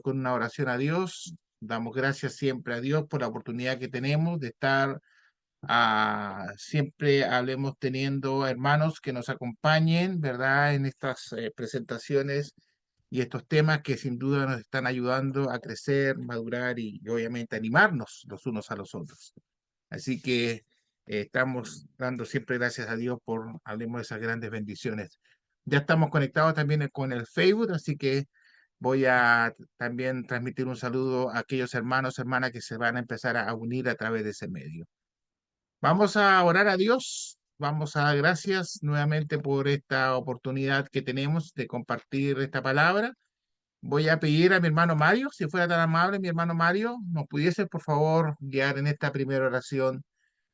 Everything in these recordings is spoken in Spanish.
con una oración a Dios. Damos gracias siempre a Dios por la oportunidad que tenemos de estar, siempre hablemos teniendo hermanos que nos acompañen, ¿verdad? En estas presentaciones y estos temas que sin duda nos están ayudando a crecer, madurar y obviamente animarnos los unos a los otros. Así que estamos dando siempre gracias a Dios por, hablemos de esas grandes bendiciones. Ya estamos conectados también con el Facebook, así que voy a también transmitir un saludo a aquellos hermanos, hermanas que se van a empezar a unir a través de ese medio. Vamos a orar a Dios, vamos a dar gracias nuevamente por esta oportunidad que tenemos de compartir esta palabra. Voy a pedir a mi hermano Mario, si fuera tan amable, mi hermano Mario, nos pudiese por favor guiar en esta primera oración,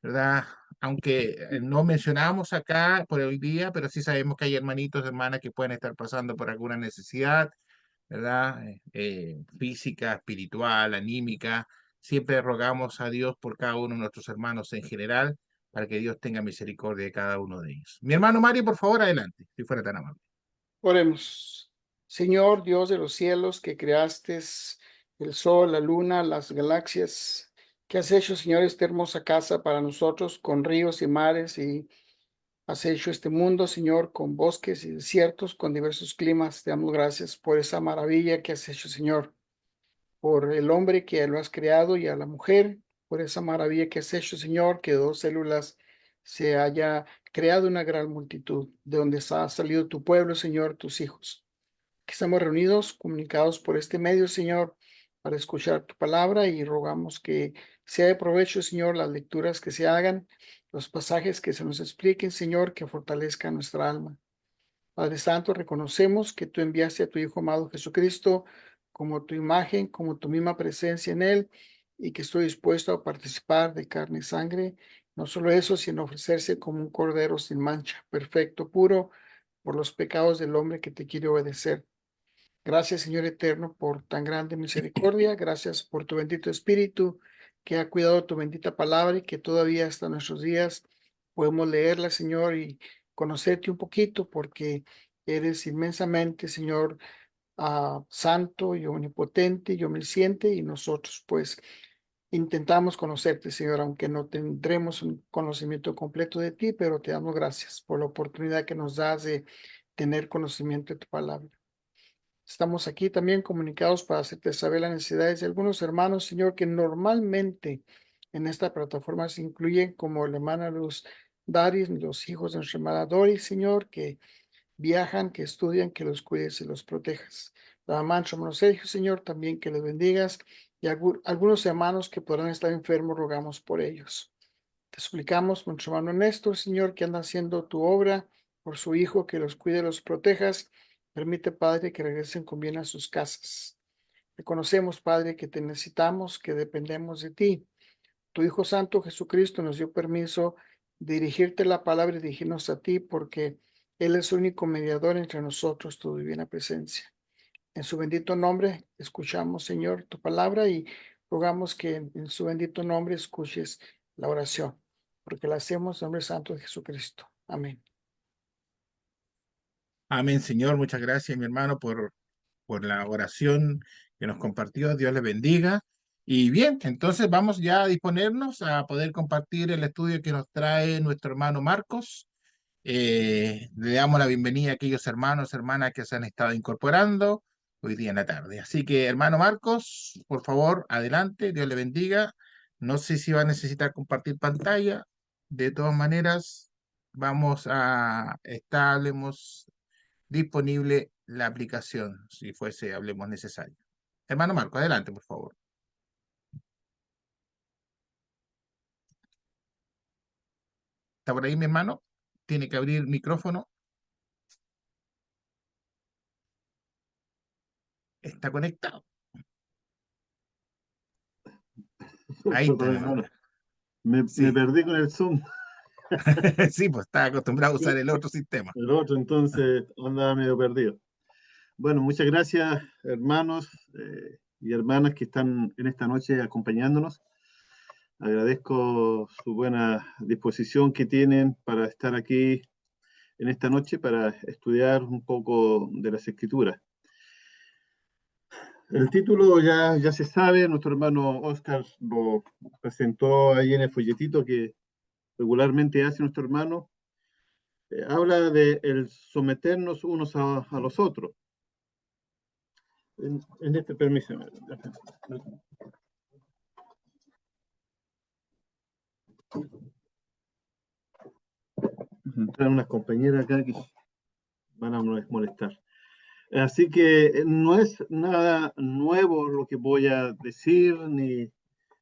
¿verdad? Aunque no mencionamos acá por el día, pero sí sabemos que hay hermanitos, hermanas que pueden estar pasando por alguna necesidad, ¿verdad? Física, espiritual, anímica. Siempre rogamos a Dios por cada uno de nuestros hermanos en general, para que Dios tenga misericordia de cada uno de ellos. Mi hermano Mario, por favor, adelante, si fuera tan amable. Oremos. Señor Dios de los cielos, que creaste el sol, la luna, las galaxias, que has hecho, Señor, esta hermosa casa para nosotros con ríos y mares, y has hecho este mundo, Señor, con bosques y desiertos, con diversos climas. Te damos gracias por esa maravilla que has hecho, Señor, por el hombre que lo has creado y a la mujer, por esa maravilla que has hecho, Señor, que dos células se haya creado una gran multitud, de donde ha salido tu pueblo, Señor, tus hijos, que estamos reunidos, comunicados por este medio, Señor, para escuchar tu palabra, y rogamos que sea de provecho, Señor, las lecturas que se hagan, los pasajes que se nos expliquen, Señor, que fortalezcan nuestra alma. Padre Santo, reconocemos que tú enviaste a tu Hijo amado Jesucristo como tu imagen, como tu misma presencia en él, y que estoy dispuesto a participar de carne y sangre. No solo eso, sino ofrecerse como un cordero sin mancha, perfecto, puro, por los pecados del hombre que te quiere obedecer. Gracias, Señor eterno, por tan grande misericordia. Gracias por tu bendito Espíritu, que ha cuidado tu bendita palabra, y que todavía hasta nuestros días podemos leerla, Señor, y conocerte un poquito, porque eres inmensamente, Señor, santo y omnipotente y omnisciente, y nosotros pues intentamos conocerte, Señor, aunque no tendremos un conocimiento completo de ti, pero te damos gracias por la oportunidad que nos das de tener conocimiento de tu palabra. Estamos aquí también comunicados para hacerte saber las necesidades de algunos hermanos, Señor, que normalmente en esta plataforma se incluyen, como la hermana Luz Daris, los hijos de nuestra hermana Doris, Señor, que viajan, que estudian, que los cuides y los protejas. La mamá de nuestro hermano Sergio, Señor, también que los bendigas, y algunos hermanos que podrán estar enfermos, rogamos por ellos. Te suplicamos por nuestro hermano Néstor, Señor, que anda haciendo tu obra, por su hijo, que los cuide y los protejas. Permite, Padre, que regresen con bien a sus casas. Reconocemos, Padre, que te necesitamos, que dependemos de ti. Tu Hijo Santo Jesucristo nos dio permiso de dirigirte la palabra y dirigirnos a ti, porque Él es el único mediador entre nosotros, tu divina presencia. En su bendito nombre escuchamos, Señor, tu palabra, y rogamos que en su bendito nombre escuches la oración, porque la hacemos en nombre santo de Jesucristo. Amén. Amén, Señor. Muchas gracias, mi hermano, por la oración que nos compartió. Dios le bendiga. Y bien, entonces vamos ya a disponernos a poder compartir el estudio que nos trae nuestro hermano Marcos. Le damos la bienvenida a aquellos hermanos, hermanas que se han estado incorporando hoy día en la tarde. Así que, hermano Marcos, por favor, adelante. Dios le bendiga. No sé si va a necesitar compartir pantalla. De todas maneras, vamos a estar, disponible la aplicación, si fuese, hablemos, necesario. Hermano Marco, adelante, por favor. ¿Está por ahí, mi hermano? Tiene que abrir el micrófono. Está conectado. Ahí está, Perdón, hermano. hermano. Me Sí, perdí con el Zoom, sí, pues está acostumbrado a usar el otro sistema. el otro, entonces andaba medio perdido. Bueno, muchas gracias, hermanos y hermanas que están en esta noche acompañándonos. Agradezco su buena disposición que tienen para estar aquí en esta noche para estudiar un poco de las Escrituras. El título ya se sabe, nuestro hermano Oscar lo presentó ahí en el folletito que regularmente hace nuestro hermano. Habla de el someternos unos a los otros. En este permiso. Entran unas compañeras acá que van a molestar. Así que no es nada nuevo lo que voy a decir,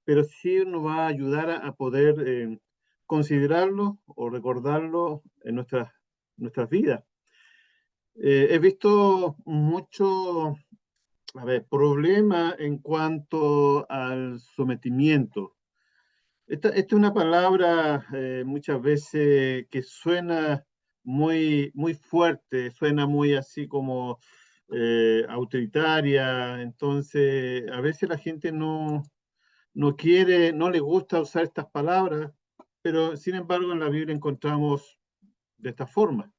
pero sí nos va a ayudar a poder considerarlo o recordarlo en nuestras vidas. He visto mucho, problema en cuanto al sometimiento. Esta es una palabra muchas veces que suena muy fuerte, suena muy así como autoritaria. Entonces, a veces la gente no quiere, no le gusta usar estas palabras, pero sin embargo en la Biblia encontramos de esta forma.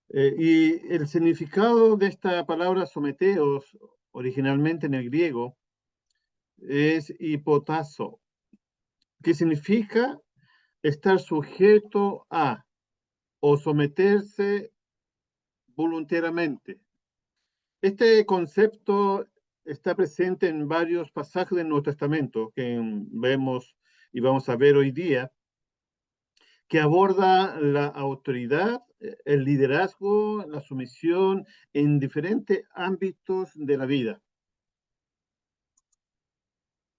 Y el significado de esta palabra someteos, originalmente en el griego, es hipotazo, que significa estar sujeto a o someterse voluntariamente. Este concepto está presente en varios pasajes del Nuevo Testamento que vemos y vamos a ver hoy día, que aborda la autoridad, el liderazgo, la sumisión en diferentes ámbitos de la vida.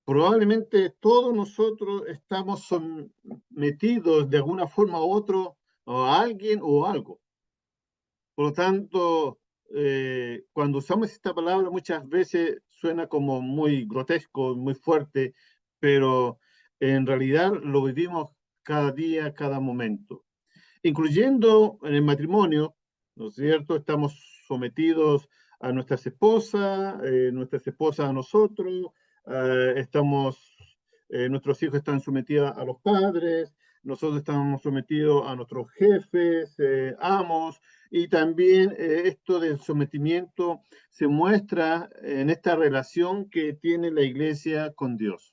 Probablemente todos nosotros estamos sometidos de alguna forma u otra a alguien o algo. Por lo tanto, cuando usamos esta palabra muchas veces suena como muy grotesco, muy fuerte, pero en realidad lo vivimos cada día, cada momento, incluyendo en el matrimonio, ¿no es cierto? Estamos sometidos a nuestras esposas a nosotros, nuestros hijos están sometidos a los padres, nosotros estamos sometidos a nuestros jefes, amos, y también esto del sometimiento se muestra en esta relación que tiene la iglesia con Dios.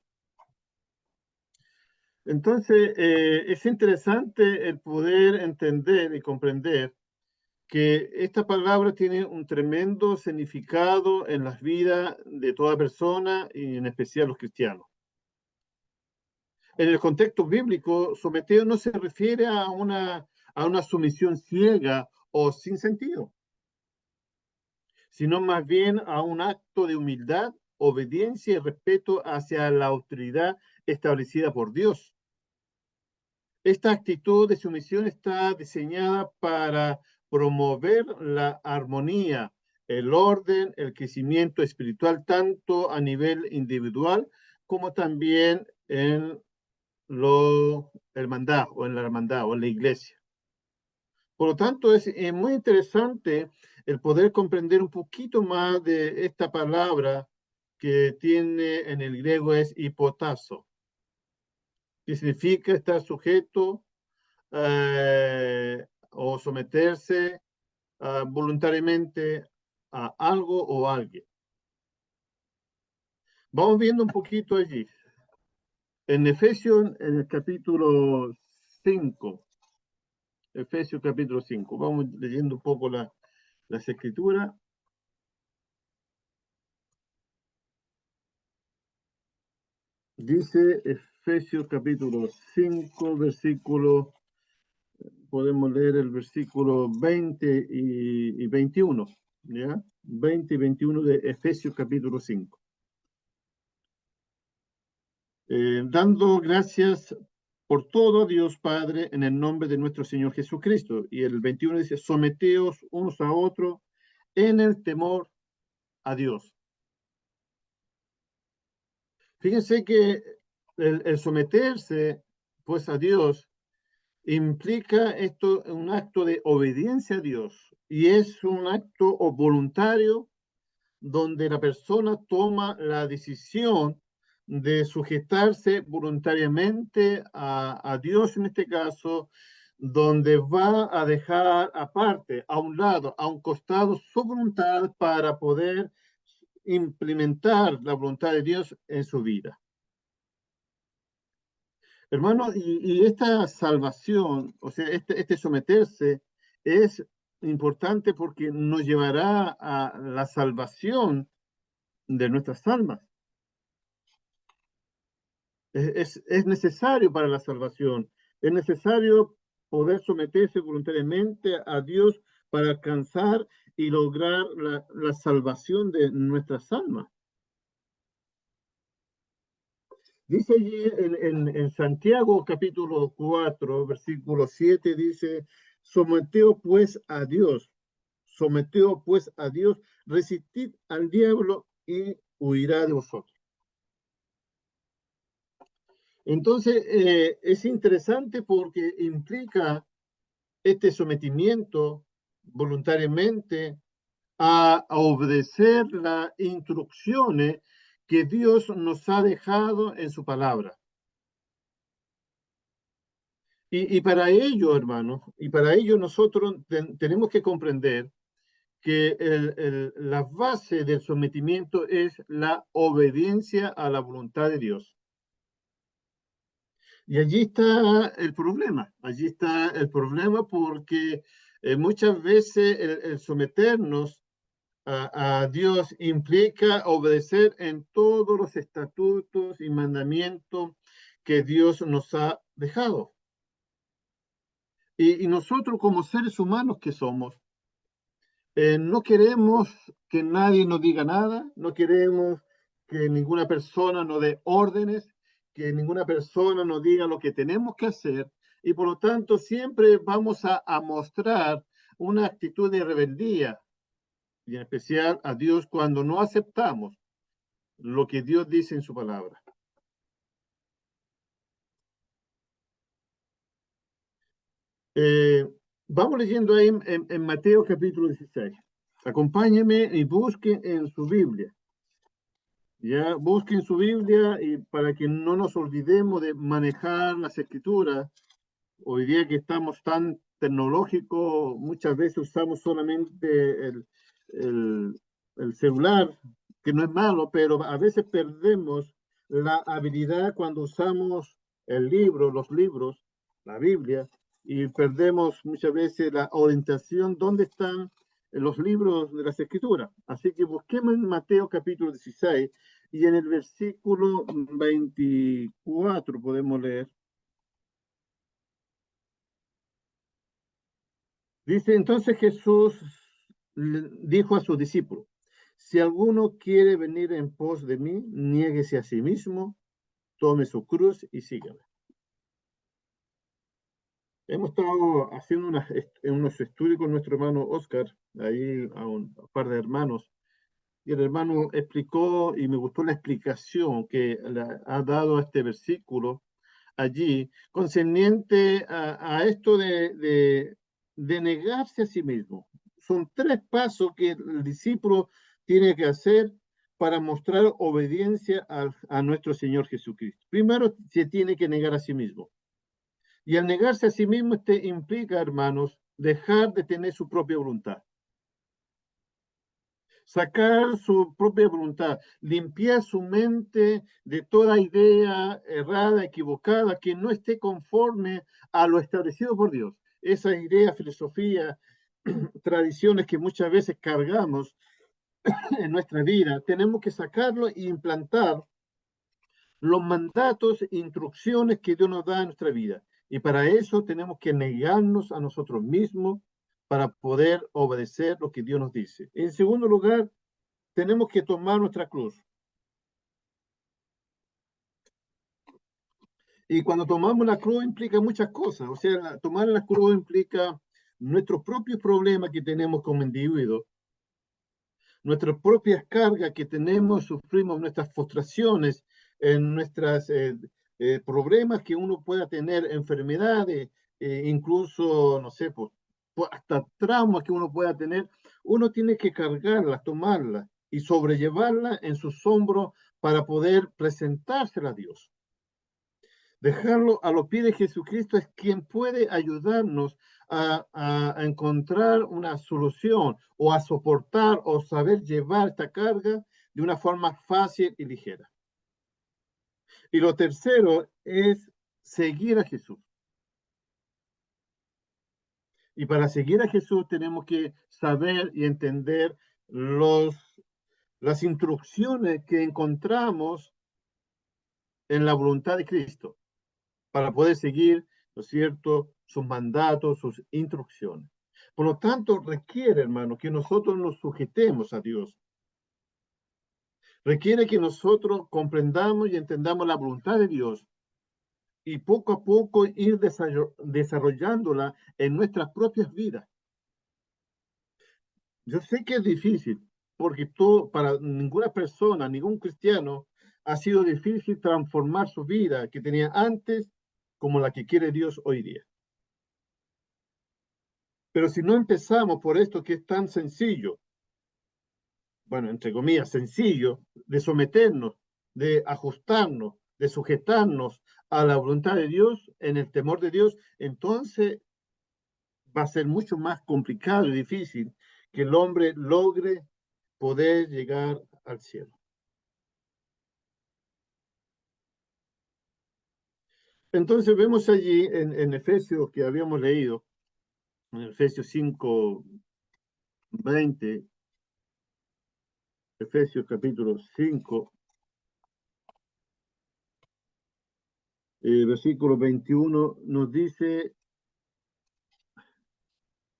Entonces, es interesante el poder entender y comprender que esta palabra tiene un tremendo significado en las vidas de toda persona y en especial los cristianos. En el contexto bíblico, someteo no se refiere a una sumisión ciega o sin sentido, sino más bien a un acto de humildad, obediencia y respeto hacia la autoridad establecida por Dios. Esta actitud de sumisión está diseñada para promover la armonía, el orden, el crecimiento espiritual, tanto a nivel individual como también en la hermandad o en la iglesia. Por lo tanto, es muy interesante el poder comprender un poquito más de esta palabra que tiene en el griego es hipotazo, que significa estar sujeto o someterse voluntariamente a algo o a alguien. Vamos viendo un poquito allí. En Efesios, en el capítulo 5, Efesios capítulo 5, vamos leyendo un poco las escrituras. Dice Efesios capítulo 5, versículo, podemos leer el versículo 20 y 21, ¿ya? 20 y 21 de Efesios capítulo 5. Dando gracias por todo a Dios Padre en el nombre de nuestro Señor Jesucristo. Y el 21 dice, someteos unos a otros en el temor a Dios. Fíjense que el someterse pues a Dios implica esto un acto de obediencia a Dios y es un acto voluntario donde la persona toma la decisión de sujetarse voluntariamente a Dios en este caso, donde va a dejar aparte, a un lado, a un costado, su voluntad para poder implementar la voluntad de Dios en su vida. Hermano, y esta salvación, o sea, este someterse es importante porque nos llevará a la salvación de nuestras almas. Es necesario para la salvación. Es necesario poder someterse voluntariamente a Dios para alcanzar y lograr la salvación de nuestras almas. Dice allí en Santiago capítulo 4, versículo 7, dice, someteos pues a Dios, resistid al diablo y huirá de vosotros. Entonces, es interesante porque implica este sometimiento voluntariamente a obedecer las instrucciones que Dios nos ha dejado en su palabra. Y para ello, hermanos, y para ello nosotros tenemos que comprender que la base del sometimiento es la obediencia a la voluntad de Dios. Y allí está el problema porque muchas veces el someternos a Dios implica obedecer en todos los estatutos y mandamientos que Dios nos ha dejado. Y nosotros como seres humanos que somos, no queremos que nadie nos diga nada, no queremos que ninguna persona nos dé órdenes, que ninguna persona nos diga lo que tenemos que hacer, y por lo tanto siempre vamos a mostrar una actitud de rebeldía, y en especial a Dios cuando no aceptamos lo que Dios dice en su palabra. Vamos leyendo ahí en Mateo capítulo 16. Acompáñenme y busquen en su Biblia. Ya busquen su Biblia y para que no nos olvidemos de manejar las escrituras. Hoy día que estamos tan tecnológicos, muchas veces usamos solamente el, el celular, que no es malo, pero a veces perdemos la habilidad cuando usamos el libro, los libros, la Biblia, y perdemos muchas veces la orientación, dónde están los libros de las escrituras. Así que busquemos en Mateo capítulo 16 y en el versículo 24 podemos leer. Dice, entonces Jesús dijo a sus discípulos, si alguno quiere venir en pos de mí, niéguese a sí mismo, tome su cruz y sígame. Hemos estado haciendo unos estudios con nuestro hermano Oscar, ahí a un par de hermanos, y el hermano explicó, y me gustó la explicación que ha dado a este versículo allí, concerniente a esto de negarse a sí mismo. Son 3 pasos que el discípulo tiene que hacer para mostrar obediencia a nuestro Señor Jesucristo. Primero, se tiene que negar a sí mismo. Y al negarse a sí mismo, implica, hermanos, dejar de tener su propia voluntad. Sacar su propia voluntad, limpiar su mente de toda idea errada, equivocada, que no esté conforme a lo establecido por Dios. Esa idea, filosofía, tradiciones que muchas veces cargamos en nuestra vida, tenemos que sacarlo e implantar los mandatos e instrucciones que Dios nos da en nuestra vida. Y para eso tenemos que negarnos a nosotros mismos para poder obedecer lo que Dios nos dice. En segundo lugar, tenemos que tomar nuestra cruz. Y cuando tomamos la cruz implica muchas cosas. O sea, tomar la cruz implica nuestros propios problemas que tenemos como individuos, nuestras propias cargas que tenemos, sufrimos nuestras frustraciones, en nuestros problemas que uno pueda tener, enfermedades, incluso, no sé, pues, hasta traumas que uno pueda tener, uno tiene que cargarlas, tomarlas y sobrellevarlas en sus hombros para poder presentársela a Dios. Dejarlo a los pies de Jesucristo es quien puede ayudarnos a encontrar una solución o a soportar o saber llevar esta carga de una forma fácil y ligera. Y lo tercero es seguir a Jesús. Y para seguir a Jesús tenemos que saber y entender las instrucciones que encontramos en la voluntad de Cristo para poder seguir, ¿no es cierto?, sus mandatos, sus instrucciones. Por lo tanto, requiere, hermano, que nosotros nos sujetemos a Dios. Requiere que nosotros comprendamos y entendamos la voluntad de Dios y poco a poco ir desarrollándola en nuestras propias vidas. Yo sé que es difícil, porque para ninguna persona, ningún cristiano, ha sido difícil transformar su vida que tenía antes como la que quiere Dios hoy día. Pero si no empezamos por esto que es tan sencillo, bueno, entre comillas, sencillo, de someternos, de ajustarnos, de sujetarnos a la voluntad de Dios, en el temor de Dios, entonces va a ser mucho más complicado y difícil que el hombre logre poder llegar al cielo. Entonces vemos allí en Efesios que habíamos leído, en Efesios 5, 20, Efesios capítulo 5, versículo 21, nos dice,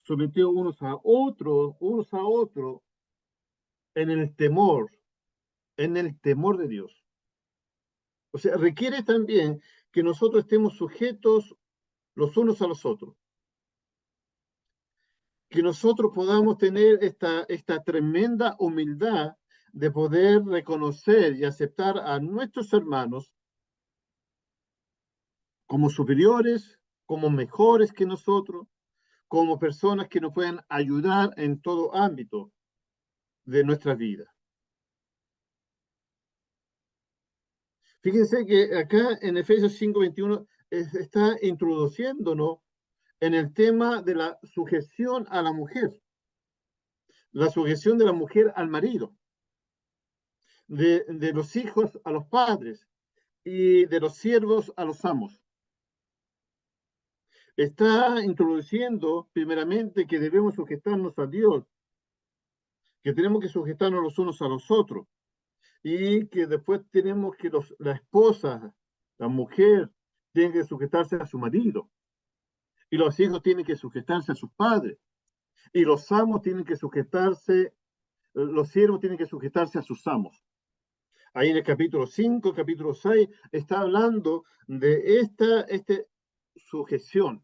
sometió unos a otros en el temor de Dios. O sea, requiere también que nosotros estemos sujetos los unos a los otros. Que nosotros podamos tener esta tremenda humildad de poder reconocer y aceptar a nuestros hermanos como superiores, como mejores que nosotros, como personas que nos pueden ayudar en todo ámbito de nuestra vida. Fíjense que acá en Efesios 5:21 está introduciéndonos en el tema de la sujeción a la mujer, la sujeción de la mujer al marido, de los hijos a los padres y de los siervos a los amos. Está introduciendo primeramente que debemos sujetarnos a Dios, que tenemos que sujetarnos los unos a los otros y que después tenemos que la esposa, la mujer, tiene que sujetarse a su marido y los hijos tienen que sujetarse a sus padres y los amos tienen que sujetarse, los siervos tienen que sujetarse a sus amos. Ahí en el capítulo 5, capítulo 6, está hablando de esta sujeción.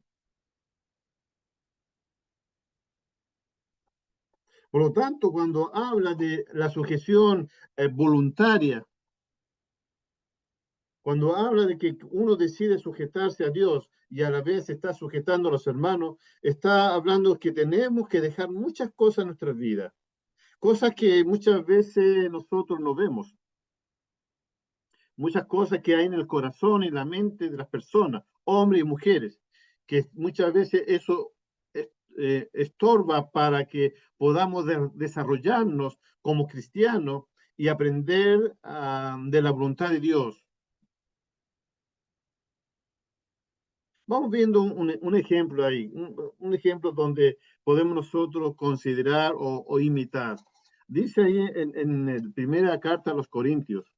Por lo tanto, cuando habla de la sujeción voluntaria, cuando habla de que uno decide sujetarse a Dios y a la vez está sujetando a los hermanos, está hablando que tenemos que dejar muchas cosas en nuestras vidas, cosas que muchas veces nosotros no vemos, muchas cosas que hay en el corazón y la mente de las personas, hombres y mujeres, que muchas veces eso estorba para que podamos desarrollarnos como cristianos y aprender de la voluntad de Dios. Vamos viendo un ejemplo ahí, un ejemplo donde podemos nosotros considerar o imitar. Dice ahí en la primera carta a los Corintios,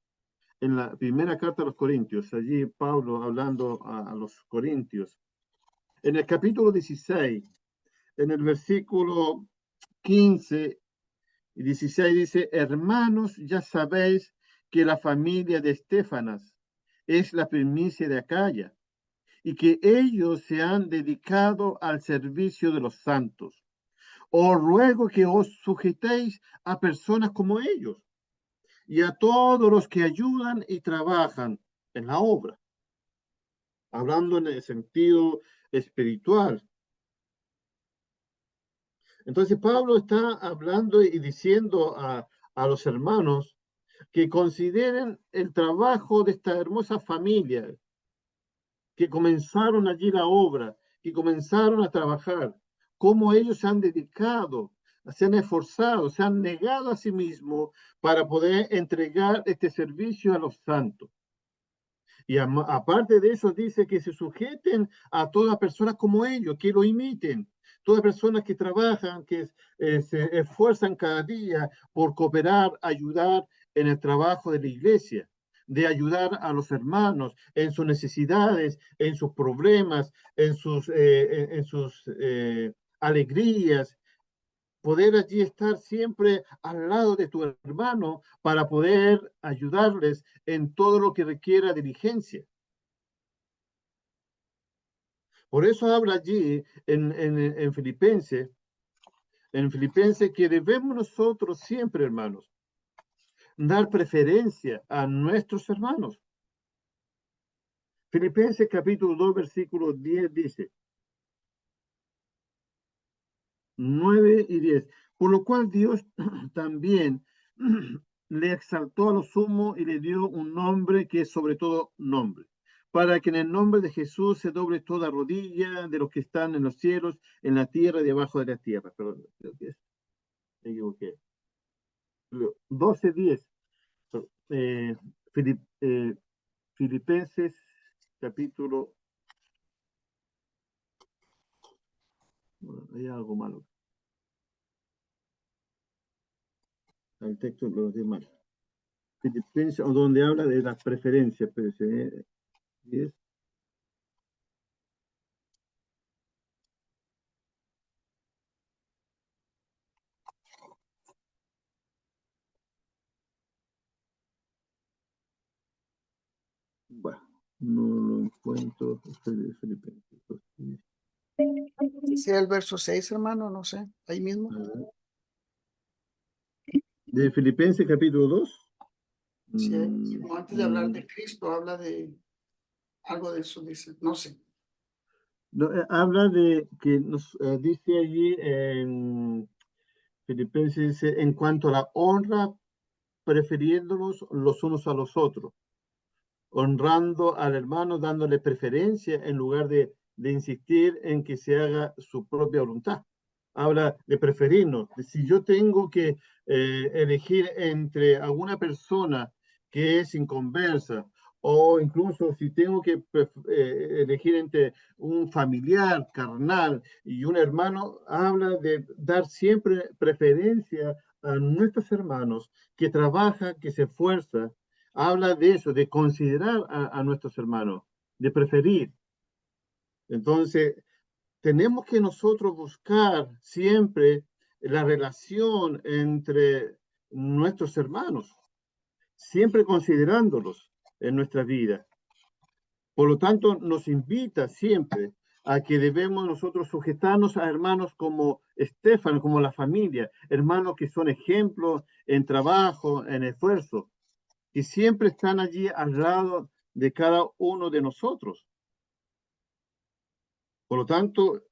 en la primera carta a los Corintios, allí Pablo hablando a los Corintios, en el capítulo 16, en el versículo 15 y 16 dice, hermanos, ya sabéis que la familia de Estéfanas es la primicia de Acaya y que ellos se han dedicado al servicio de los santos. Os ruego que os sujetéis a personas como ellos y a todos los que ayudan y trabajan en la obra, hablando en el sentido espiritual. Entonces Pablo está hablando y diciendo a los hermanos que consideren el trabajo de esta hermosa familia, que comenzaron allí la obra, que comenzaron a trabajar, cómo ellos se han dedicado se han esforzado, se han negado a sí mismos para poder entregar este servicio a los santos. Y aparte de eso, dice que se sujeten a todas personas como ellos, que lo imiten. Todas personas que trabajan, que se esfuerzan cada día por cooperar, ayudar en el trabajo de la iglesia, de ayudar a los hermanos en sus necesidades, en sus problemas, en sus alegrías, poder allí estar siempre al lado de tu hermano para poder ayudarles en todo lo que requiera diligencia. Por eso habla allí en Filipenses que debemos nosotros siempre, hermanos, dar preferencia a nuestros hermanos. Filipenses capítulo 2, versículo 10 dice, 9 y 10. Por lo cual Dios también le exaltó a lo sumo y le dio un nombre que es sobre todo nombre, para que en el nombre de Jesús se doble toda rodilla de los que están en los cielos, en la tierra y debajo de la tierra. Perdón, creo que me equivoqué. 12:10. Eh, Filip- eh, Filipenses capítulo... Bueno, hay algo malo. El texto lo dice mal. Filipenses, donde habla de las preferencias, pero es, bueno, no lo encuentro. Filipenses. Sí, el verso 6, hermano, no sé, ahí mismo. De Filipenses capítulo 2. Sí, como antes de hablar de Cristo, habla de algo de eso, dice, no sé. No, habla de que nos dice allí en Filipenses, dice, en cuanto a la honra, prefiriéndonos los unos a los otros, honrando al hermano, dándole preferencia en lugar de insistir en que se haga su propia voluntad. Habla de preferirnos. Si yo tengo que elegir entre alguna persona que es inconversa, o incluso si tengo que elegir entre un familiar carnal y un hermano, habla de dar siempre preferencia a nuestros hermanos que trabajan, que se esfuerzan. Habla de eso, de considerar a nuestros hermanos, de preferir. Entonces, tenemos que nosotros buscar siempre la relación entre nuestros hermanos, siempre considerándolos en nuestra vida. Por lo tanto, nos invita siempre a que debemos nosotros sujetarnos a hermanos como Estefano, como la familia, hermanos que son ejemplos en trabajo, en esfuerzo, que siempre están allí al lado de cada uno de nosotros. Por lo tanto,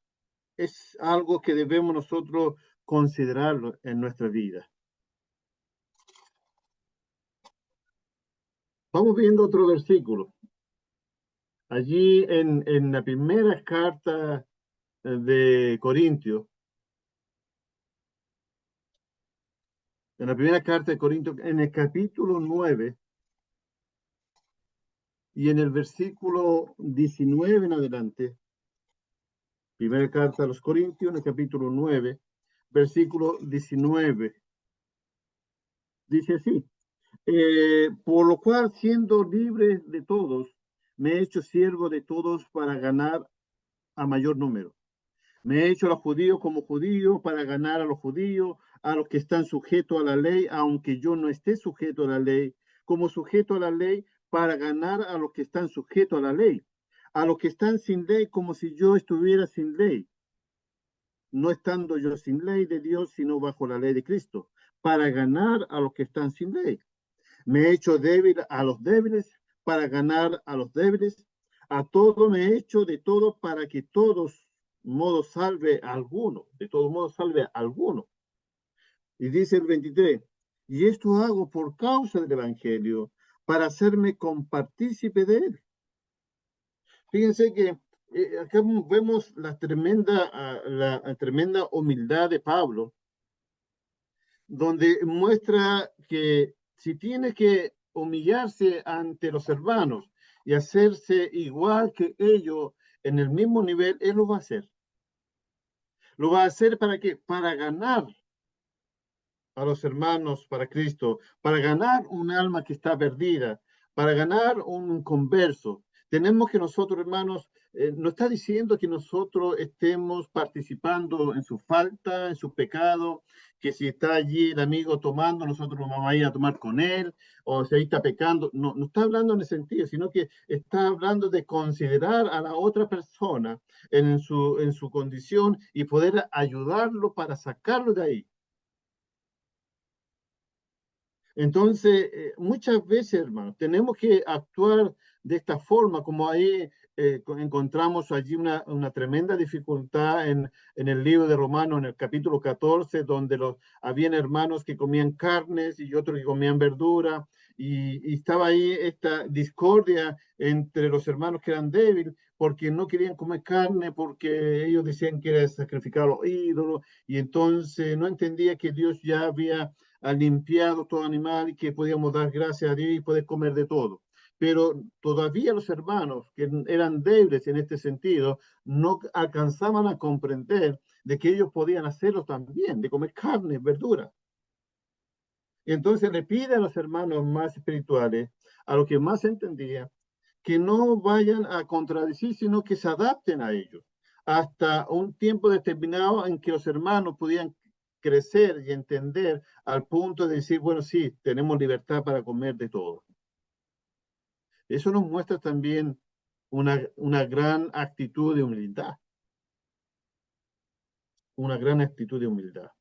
es algo que debemos nosotros considerarlo en nuestra vida. Vamos viendo otro versículo. Allí en la primera carta de Corintios, en la primera carta de Corintios, en el capítulo 9 y en el versículo 19 en adelante, primera carta a los Corintios, en el capítulo 9, versículo 19, dice así. Por lo cual, siendo libre de todos, me he hecho siervo de todos para ganar a mayor número. Me he hecho a los judíos como judío para ganar a los judíos, a los que están sujetos a la ley, aunque yo no esté sujeto a la ley, como sujeto a la ley para ganar a los que están sujetos a la ley, a los que están sin ley como si yo estuviera sin ley, no estando yo sin ley de Dios, sino bajo la ley de Cristo, para ganar a los que están sin ley. Me he hecho débil a los débiles para ganar a los débiles. A todo me he hecho de todo para que todos modos salve a alguno. De todos modos salve a alguno. Y dice el 23, y esto hago por causa del Evangelio, para hacerme compartícipe de él. Fíjense que acá vemos la tremenda humildad de Pablo, donde muestra que si tiene que humillarse ante los hermanos y hacerse igual que ellos en el mismo nivel, él lo va a hacer. Lo va a hacer para que, para ganar a los hermanos para Cristo, para ganar un alma que está perdida, para ganar un converso. Tenemos que nosotros, hermanos, no está diciendo que nosotros estemos participando en su falta, en su pecado, que si está allí el amigo tomando, nosotros nos vamos a ir a tomar con él, o si ahí está pecando. No, no está hablando en ese sentido, sino que está hablando de considerar a la otra persona en su condición y poder ayudarlo para sacarlo de ahí. Entonces, muchas veces, hermano, tenemos que actuar de esta forma, como ahí encontramos allí una tremenda dificultad en el libro de Romanos, en el capítulo 14, donde habían hermanos que comían carnes y otros que comían verdura, y estaba ahí esta discordia entre los hermanos que eran débiles, porque no querían comer carne, porque ellos decían que era sacrificar a los ídolos, y entonces no entendía que Dios ya había ha limpiado todo animal y que podíamos dar gracias a Dios y poder comer de todo. Pero todavía los hermanos que eran débiles en este sentido no alcanzaban a comprender de que ellos podían hacerlo también, de comer carne, verduras. Entonces le pide a los hermanos más espirituales, a los que más entendían, que no vayan a contradecir, sino que se adapten a ellos, hasta un tiempo determinado en que los hermanos podían crecer y entender al punto de decir, bueno, sí, tenemos libertad para comer de todo. Eso nos muestra también una gran actitud de humildad, una gran actitud de humildad.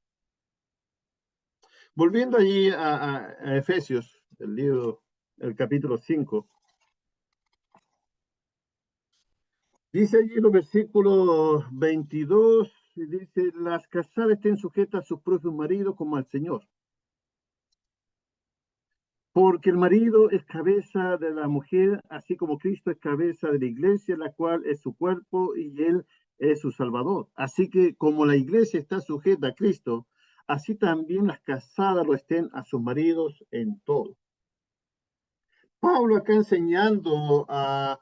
Volviendo allí a Efesios, el libro, el capítulo 5, dice allí en los versículos 22, dice, las casadas estén sujetas a sus propios maridos como al Señor. Porque el marido es cabeza de la mujer, así como Cristo es cabeza de la iglesia, la cual es su cuerpo y él es su salvador. Así que como la iglesia está sujeta a Cristo, así también las casadas lo estén a sus maridos en todo. Pablo acá enseñando a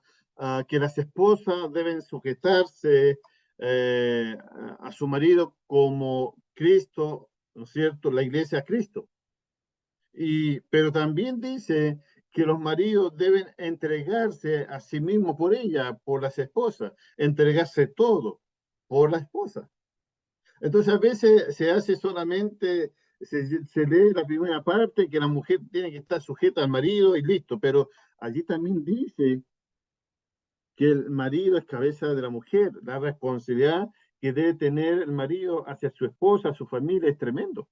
que las esposas deben sujetarse a su marido como Cristo, ¿no es cierto? La iglesia a Cristo. Pero también dice que los maridos deben entregarse a sí mismos por ella, por las esposas, entregarse todo por la esposa. Entonces a veces se hace solamente, se lee la primera parte, que la mujer tiene que estar sujeta al marido y listo, pero allí también dice que el marido es cabeza de la mujer, la responsabilidad que debe tener el marido hacia su esposa, su familia, es tremendo.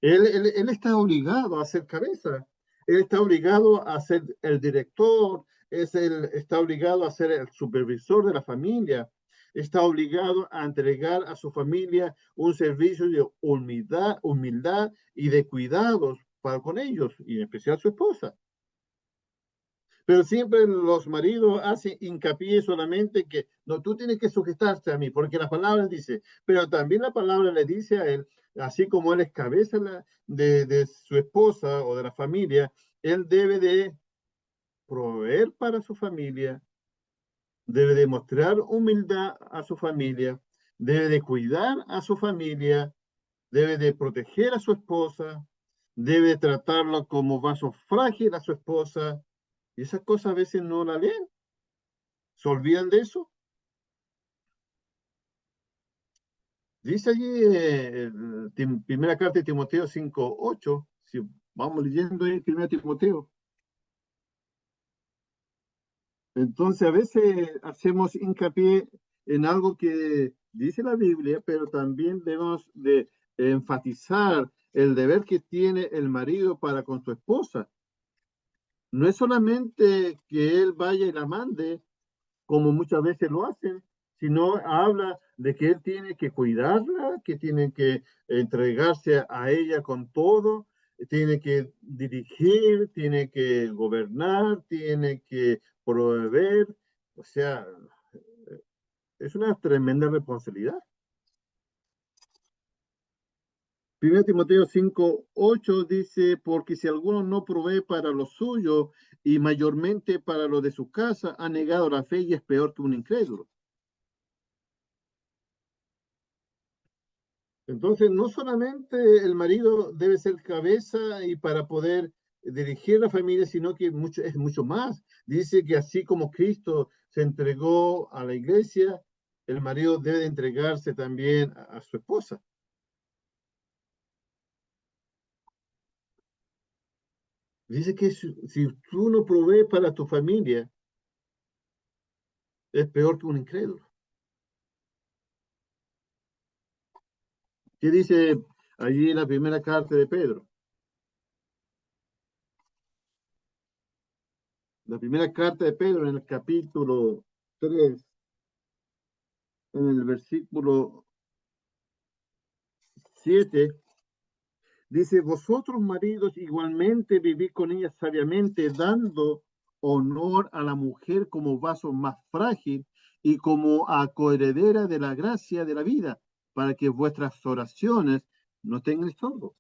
Él está obligado a ser cabeza, él está obligado a ser el director, está obligado a ser el supervisor de la familia, está obligado a entregar a su familia un servicio de humildad y de cuidados para con ellos, y en especial su esposa. Pero siempre los maridos hacen hincapié solamente que no, tú tienes que sujetarte a mí, porque la palabra dice, pero también la palabra le dice a él, así como él es cabeza de su esposa o de la familia, él debe de proveer para su familia, debe de mostrar humildad a su familia, debe de cuidar a su familia, debe de proteger a su esposa, debe tratarlo como vaso frágil a su esposa, y esas cosas a veces no la leen. ¿Se olvidan de eso? Dice allí primera carta de Timoteo 5:8, si vamos leyendo ahí primera Timoteo. Entonces a veces hacemos hincapié en algo que dice la Biblia, pero también debemos de enfatizar el deber que tiene el marido para con su esposa. No es solamente que él vaya y la mande, como muchas veces lo hacen, sino habla de que él tiene que cuidarla, que tiene que entregarse a ella con todo, tiene que dirigir, tiene que gobernar, tiene que proveer, o sea, es una tremenda responsabilidad. 1 Timoteo 5:8 dice, porque si alguno no provee para lo suyo y mayormente para lo de su casa, ha negado la fe y es peor que un incrédulo. Entonces, no solamente el marido debe ser cabeza y para poder dirigir la familia, sino que es mucho más. Dice que así como Cristo se entregó a la iglesia, el marido debe entregarse también a su esposa. Dice que si tú no provees para tu familia, es peor que un incrédulo. ¿Qué dice allí en la primera carta de Pedro? La primera carta de Pedro en el capítulo 3, en el versículo 7, dice, vosotros maridos igualmente vivid con ella sabiamente, dando honor a la mujer como vaso más frágil y como a coheredera de la gracia de la vida, para que vuestras oraciones no tengan estorbo.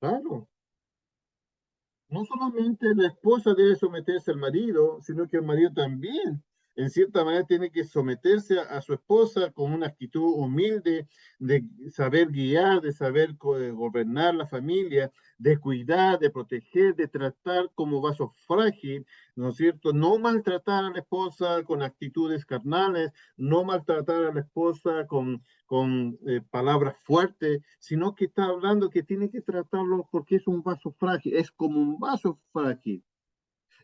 Claro, no solamente la esposa debe someterse al marido, sino que el marido también, en cierta manera, tiene que someterse a su esposa con una actitud humilde, de saber guiar, de saber gobernar la familia, de cuidar, de proteger, de tratar como vaso frágil, ¿no es cierto? No maltratar a la esposa con actitudes carnales, no maltratar a la esposa con palabras fuertes, sino que está hablando que tiene que tratarlo porque es un vaso frágil, es como un vaso frágil.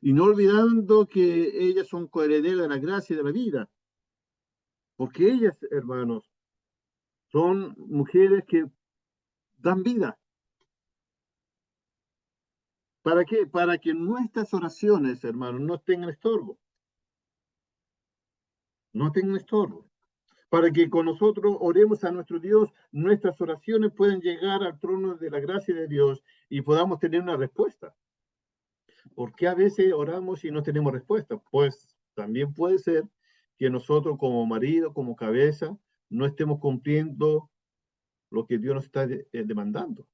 Y no olvidando que ellas son coherederas de la gracia y de la vida, porque ellas, hermanos, son mujeres que dan vida. ¿Para qué? Para que nuestras oraciones, hermanos, no tengan estorbo. No tengan estorbo. Para que con nosotros oremos a nuestro Dios, nuestras oraciones pueden llegar al trono de la gracia de Dios y podamos tener una respuesta. ¿Por qué a veces oramos y no tenemos respuesta? Pues también puede ser que nosotros como marido, como cabeza, no estemos cumpliendo lo que Dios nos está demandando.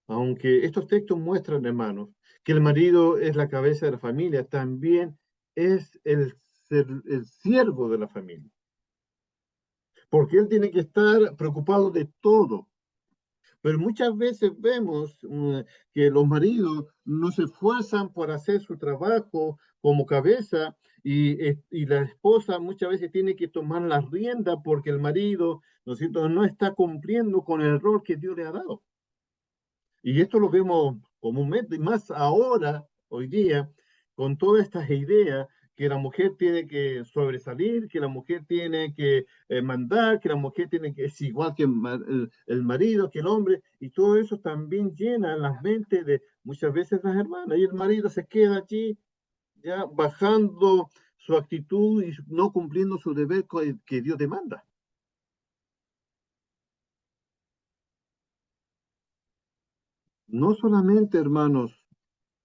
Aunque estos textos muestran, hermanos, que el marido es la cabeza de la familia, también es el siervo de la familia. Porque él tiene que estar preocupado de todo. Pero muchas veces vemos que los maridos no se esfuerzan por hacer su trabajo como cabeza y la esposa muchas veces tiene que tomar la rienda porque el marido, ¿no es cierto?, no está cumpliendo con el rol que Dios le ha dado. Y esto lo vemos comúnmente, y más ahora, hoy día, con todas estas ideas que la mujer tiene que sobresalir, que la mujer tiene que mandar, que la mujer tiene que es igual que el marido, que el hombre, y todo eso también llena las mentes de muchas veces las hermanas, y el marido se queda allí ya bajando su actitud y no cumpliendo su deber que Dios demanda. No solamente, hermanos,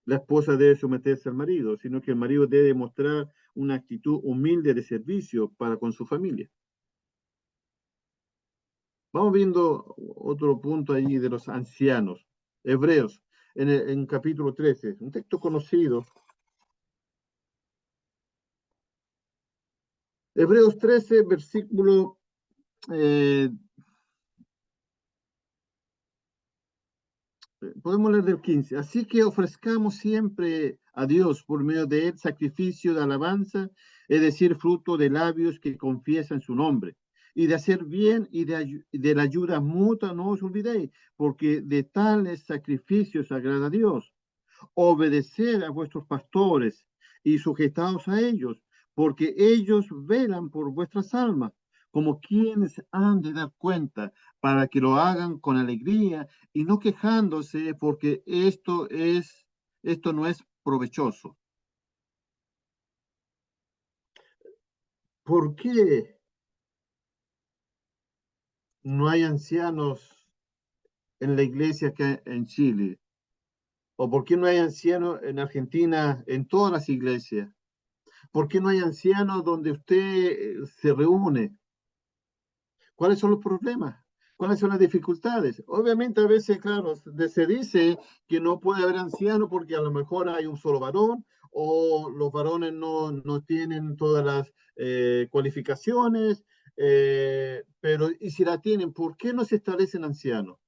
la esposa debe someterse al marido, sino que el marido debe mostrar una actitud humilde de servicio para con su familia. Vamos viendo otro punto ahí de los ancianos, hebreos, en capítulo 13, un texto conocido. Hebreos 13, versículo podemos leer del 15. Así que ofrezcamos siempre a Dios por medio de él sacrificio de alabanza, es decir, fruto de labios que confiesan su nombre. Y de hacer bien y de la ayuda mutua no os olvidéis, porque de tales sacrificios agrada a Dios. Obedeced a vuestros pastores y sujetaos a ellos, porque ellos velan por vuestras almas, como quienes han de dar cuenta, para que lo hagan con alegría y no quejándose, porque esto no es provechoso. ¿Por qué no hay ancianos en la iglesia acá en Chile? ¿O por qué no hay ancianos en Argentina en todas las iglesias? ¿Por qué no hay ancianos donde usted se reúne? ¿Cuáles son los problemas? ¿Cuáles son las dificultades? Obviamente a veces, claro, se dice que no puede haber anciano porque a lo mejor hay un solo varón o los varones no tienen todas las cualificaciones, pero y si la tienen, ¿por qué no se establecen ancianos?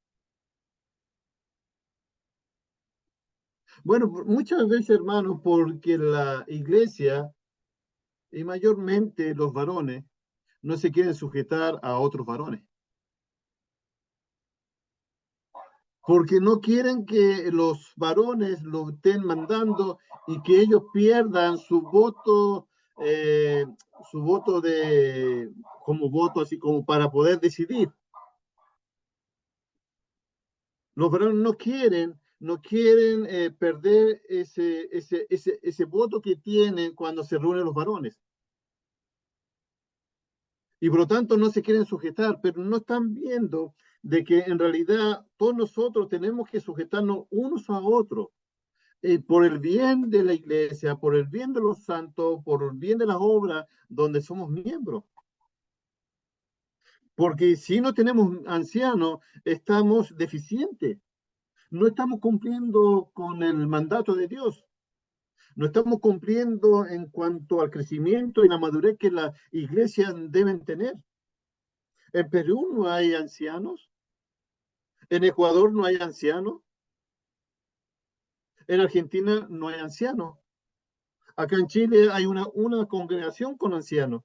Bueno, muchas veces, hermanos, porque la iglesia y mayormente los varones no se quieren sujetar a otros varones. Porque no quieren que los varones lo estén mandando y que ellos pierdan eh, su voto como voto, así como para poder decidir. Los varones no quieren perder ese voto que tienen cuando se reúnen los varones. Y por lo tanto no se quieren sujetar, pero no están viendo de que en realidad todos nosotros tenemos que sujetarnos unos a otros por el bien de la iglesia, por el bien de los santos, por el bien de las obras donde somos miembros. Porque si no tenemos ancianos, estamos deficientes. No estamos cumpliendo con el mandato de Dios. No estamos cumpliendo en cuanto al crecimiento y la madurez que las iglesias deben tener. En Perú no hay ancianos. En Ecuador no hay ancianos. En Argentina no hay ancianos. Acá en Chile hay una congregación con ancianos.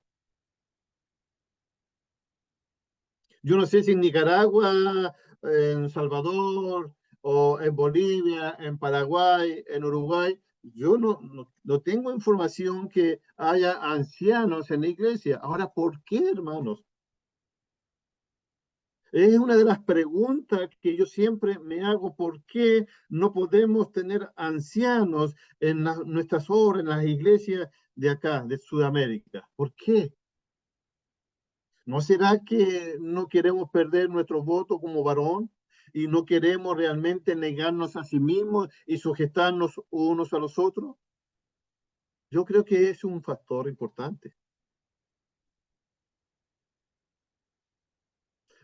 Yo no sé si en Nicaragua, en Salvador, o en Bolivia, en Paraguay, en Uruguay, yo no tengo información que haya ancianos en la iglesia. Ahora, ¿por qué, hermanos? Es una de las preguntas que yo siempre me hago, ¿por qué no podemos tener ancianos en nuestras obras, en las iglesias de acá, de Sudamérica? ¿Por qué? ¿No será que no queremos perder nuestro voto como varón y no queremos realmente negarnos a sí mismos y sujetarnos unos a los otros? Yo creo que es un factor importante.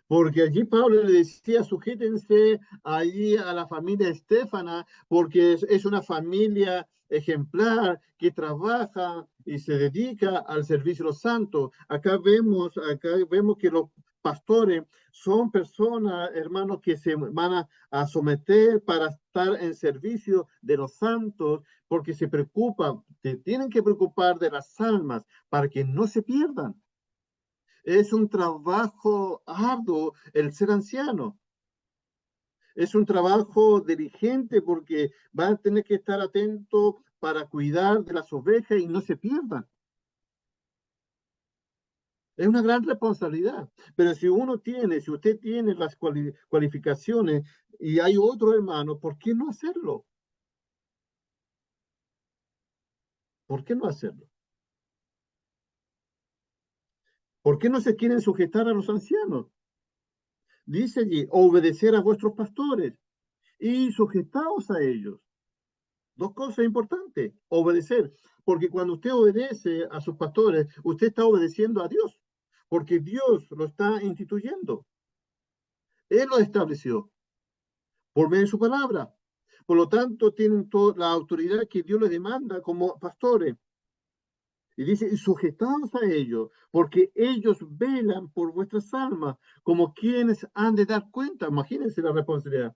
Porque allí Pablo le decía, sujétense allí a la familia Estéfana, porque es una familia ejemplar que trabaja y se dedica al servicio de los santos. Acá vemos que los pastores son personas, hermanos, que se van a someter para estar en servicio de los santos, porque se preocupan, se tienen que preocupar de las almas para que no se pierdan. Es un trabajo arduo el ser anciano. Es un trabajo diligente porque van a tener que estar atentos para cuidar de las ovejas y no se pierdan. Es una gran responsabilidad. Pero si usted tiene las cualificaciones y hay otro hermano, ¿por qué no hacerlo? ¿Por qué no hacerlo? ¿Por qué no se quieren sujetar a los ancianos? Dice allí, obedecer a vuestros pastores y sujetaos a ellos. Dos cosas importantes, obedecer, porque cuando usted obedece a sus pastores, usted está obedeciendo a Dios, porque Dios lo está instituyendo. Él lo estableció por medio de su palabra. Por lo tanto, tienen toda la autoridad que Dios les demanda como pastores. Y dice, y sujetaos a ellos, porque ellos velan por vuestras almas, como quienes han de dar cuenta. Imagínense la responsabilidad.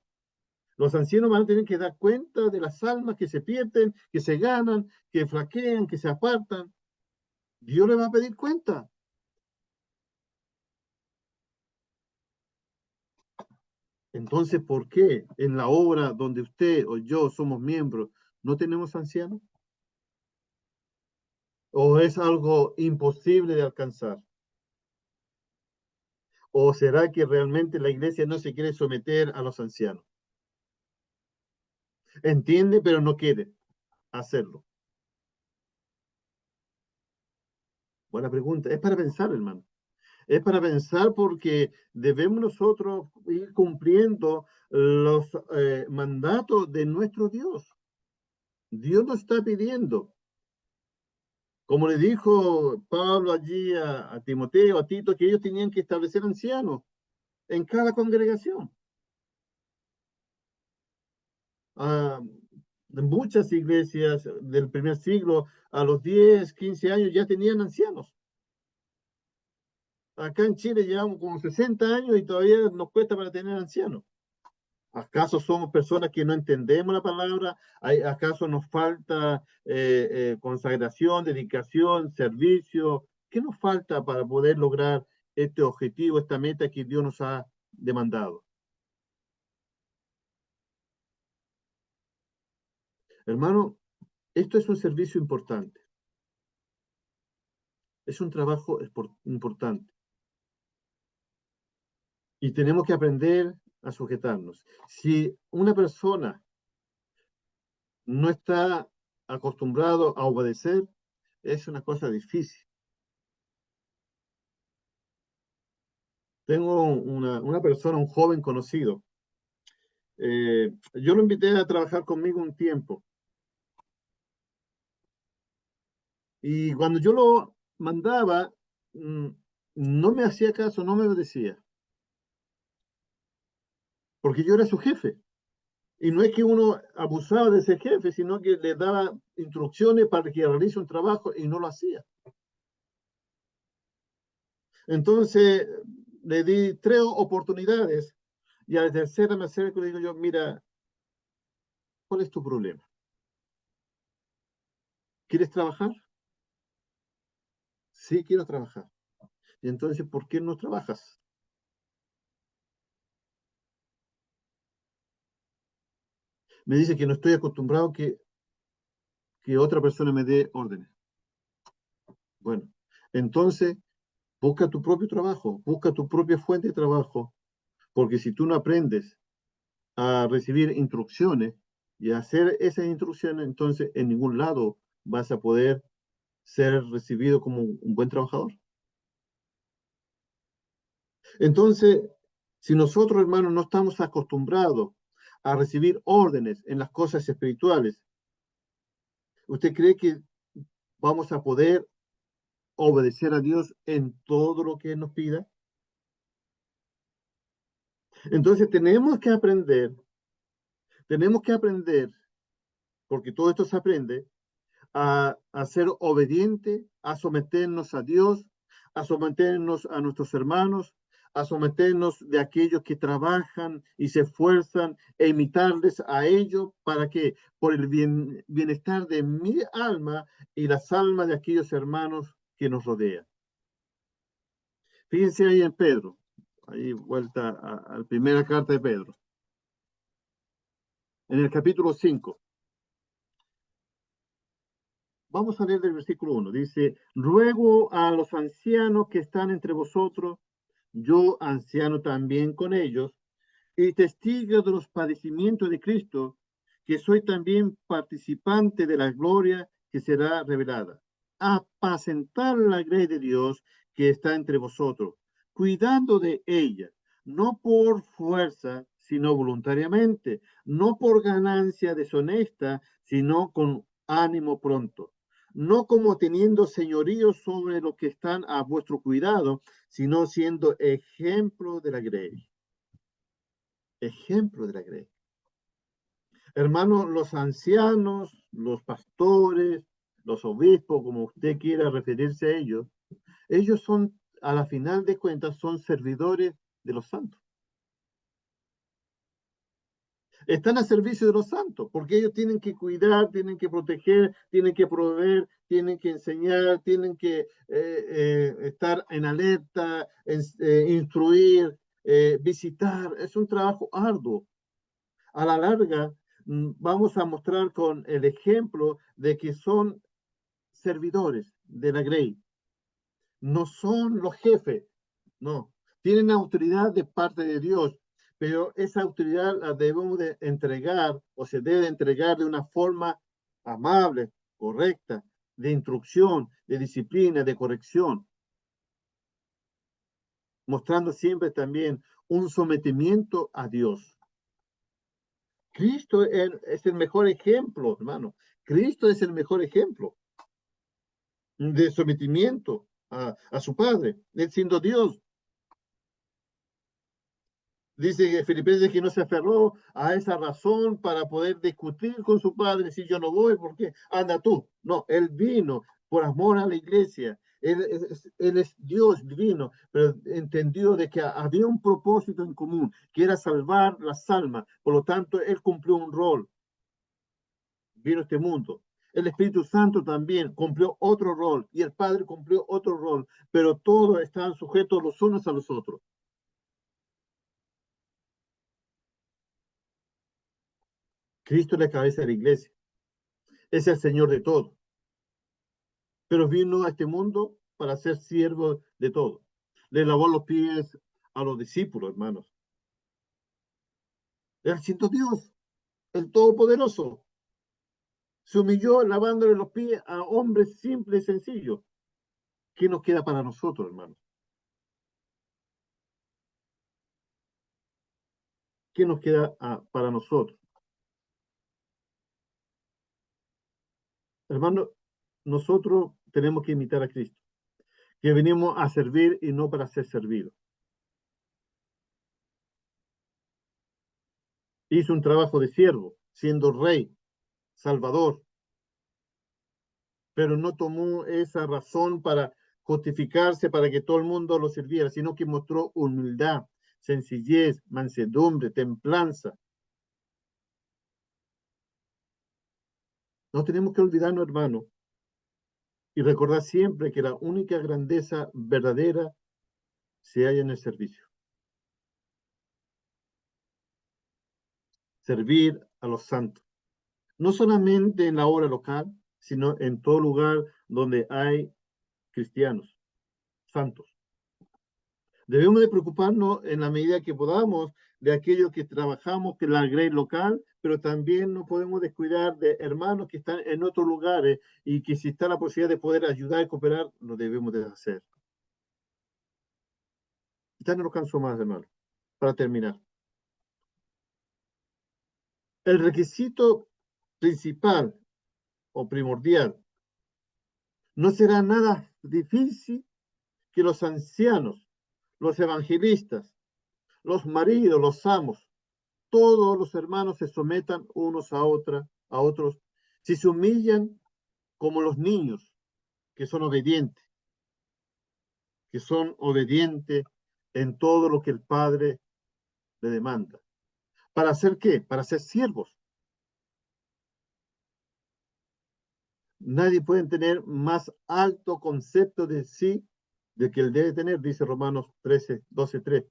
Los ancianos van a tener que dar cuenta de las almas que se pierden, que se ganan, que flaquean, que se apartan. Dios le va a pedir cuenta. Entonces, ¿por qué en la obra donde usted o yo somos miembros no tenemos ancianos? ¿O es algo imposible de alcanzar? ¿O será que realmente la iglesia no se quiere someter a los ancianos? Entiende, pero no quiere hacerlo. Buena pregunta. Es para pensar, hermano. Es para pensar porque debemos nosotros ir cumpliendo los mandatos de nuestro Dios. Dios nos está pidiendo. Como le dijo Pablo allí a Timoteo, a Tito, que ellos tenían que establecer ancianos en cada congregación. Ah, en muchas iglesias del primer siglo, a los 10, 15 años ya tenían ancianos. Acá en Chile llevamos como 60 años y todavía nos cuesta para tener ancianos. ¿Acaso somos personas que no entendemos la palabra? ¿Acaso nos falta consagración, dedicación, servicio? ¿Qué nos falta para poder lograr este objetivo, esta meta que Dios nos ha demandado? Hermano, esto es un servicio importante. Es un trabajo importante. Y tenemos que aprender a sujetarnos. Si una persona no está acostumbrado a obedecer, es una cosa difícil. Tengo una persona, un joven conocido. Yo lo invité a trabajar conmigo un tiempo. Y cuando yo lo mandaba, no me hacía caso, no me obedecía. Porque yo era su jefe. Y no es que uno abusaba de ese jefe, sino que le daba instrucciones para que realice un trabajo y no lo hacía. Entonces le di 3 oportunidades y a la tercera me acerco y le digo yo, mira, ¿cuál es tu problema? ¿Quieres trabajar? Sí, quiero trabajar. Y entonces, ¿por qué no trabajas? Me dice que no estoy acostumbrado que otra persona me dé órdenes. Bueno, entonces busca tu propio trabajo, busca tu propia fuente de trabajo, porque si tú no aprendes a recibir instrucciones y a hacer esas instrucciones, entonces en ningún lado vas a poder ser recibido como un buen trabajador. Entonces, si nosotros, hermanos, no estamos acostumbrados a recibir órdenes en las cosas espirituales, ¿usted cree que vamos a poder obedecer a Dios en todo lo que nos pida? Entonces tenemos que aprender, porque todo esto se aprende, a ser obediente, a someternos a Dios, a someternos a nuestros hermanos, a someternos de aquellos que trabajan y se esfuerzan e imitarles a ellos para que por el bienestar de mi alma y las almas de aquellos hermanos que nos rodean. Fíjense ahí en Pedro, ahí vuelta a la primera carta de Pedro, en el capítulo 5. Vamos a leer del versículo 1. Dice, ruego a los ancianos que están entre vosotros, yo anciano también con ellos, y testigo de los padecimientos de Cristo, que soy también participante de la gloria que será revelada. Apacentar la grey de Dios que está entre vosotros, cuidando de ella, no por fuerza, sino voluntariamente, no por ganancia deshonesta, sino con ánimo pronto, no como teniendo señorío sobre los que están a vuestro cuidado, sino siendo ejemplo de la grey. Ejemplo de la grey. Hermanos, los ancianos, los pastores, los obispos, como usted quiera referirse a ellos son, a la final de cuentas, son servidores de los santos. Están a servicio de los santos, porque ellos tienen que cuidar, tienen que proteger, tienen que proveer, tienen que enseñar, tienen que estar en alerta, instruir, visitar. Es un trabajo arduo. A la larga, vamos a mostrar con el ejemplo de que son servidores de la grey. No son los jefes, no. Tienen autoridad de parte de Dios, pero esa autoridad la debemos de entregar o se debe entregar de una forma amable, correcta, de instrucción, de disciplina, de corrección, mostrando siempre también un sometimiento a Dios. Cristo es el mejor ejemplo, hermano. Cristo es el mejor ejemplo. de sometimiento a su padre, él siendo Dios. Dice que Filipenses que no se aferró a esa razón para poder discutir con su padre, si yo no voy, ¿por qué? Anda tú. No, él vino por amor a la iglesia. Él es Dios divino, pero entendió de que había un propósito en común, que era salvar las almas. Por lo tanto, él cumplió un rol. Vino a este mundo. El Espíritu Santo también cumplió otro rol y el Padre cumplió otro rol, pero todos estaban sujetos los unos a los otros. Cristo es la cabeza de la iglesia, es el Señor de todo, pero vino a este mundo para ser siervo de todo. Le lavó los pies a los discípulos, hermanos. Él siendo Dios, el Todopoderoso. Se humilló lavándole los pies a hombres simples y sencillos. ¿Qué nos queda para nosotros, hermanos? ¿Qué nos queda para nosotros? Hermanos, nosotros tenemos que imitar a Cristo, que venimos a servir y no para ser servidos. Hizo un trabajo de siervo, siendo rey, salvador, pero no tomó esa razón para justificarse, para que todo el mundo lo sirviera, sino que mostró humildad, sencillez, mansedumbre, templanza. No tenemos que olvidarnos, hermano, y recordar siempre que la única grandeza verdadera se halla en el servicio. Servir a los santos. No solamente en la obra local, sino en todo lugar donde hay cristianos, santos. Debemos de preocuparnos en la medida que podamos de aquellos que trabajamos, que la grey local, pero también no podemos descuidar de hermanos que están en otros lugares y que si está la posibilidad de poder ayudar y cooperar, lo debemos de hacer. Ya no lo canso más, hermano, para terminar. El requisito principal o primordial no será nada difícil que los ancianos, los evangelistas, los maridos, los amos, todos los hermanos se sometan unos a otros, si se humillan como los niños que son obedientes en todo lo que el Padre le demanda. ¿Para hacer qué? Para ser siervos. Nadie puede tener más alto concepto de sí de que él debe tener, dice Romanos 12:3.